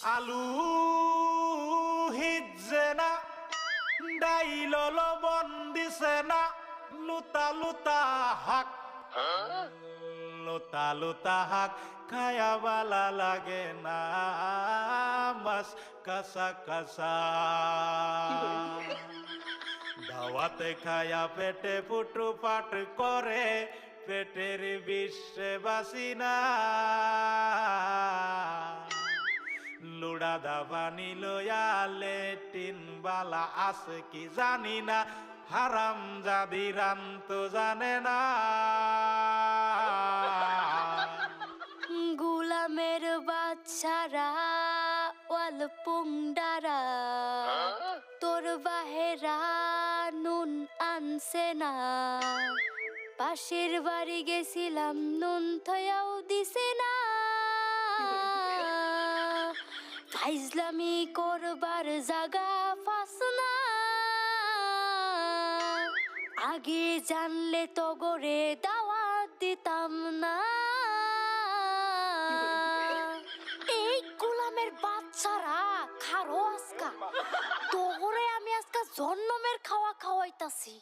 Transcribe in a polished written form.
আলু হিজে না ডাইল লবণ দিছে না লুতা লুতা হাক লুতা লুতা হাক খায়া বালা লাগে না মাছ কাঁচা কাঁচা দাওয়াতে খায়া পেটে ফুটু পাট করে পেটের বিশ্বে বাসি না লুড়া দাবানি লয়া লেটিন বালা আছে কি জানি না হারাম জাদি রান্ত জানে না গুলামের বাচ্চারা ওয়াল পুংডারা তোর বাহেরা নুন আনছে না পাশের বাড়ি গেছিলাম নুন থয়াও দিছে না ফাইজলামি করবার জাগা ফাস না আগে জানলে তো গরে দাওয়াত দিতাম না এই গোলামের বাচ্চারা খারো আজকা তোরে আমি আজকা জন্মের খাওয়া খাওয়াইতাছি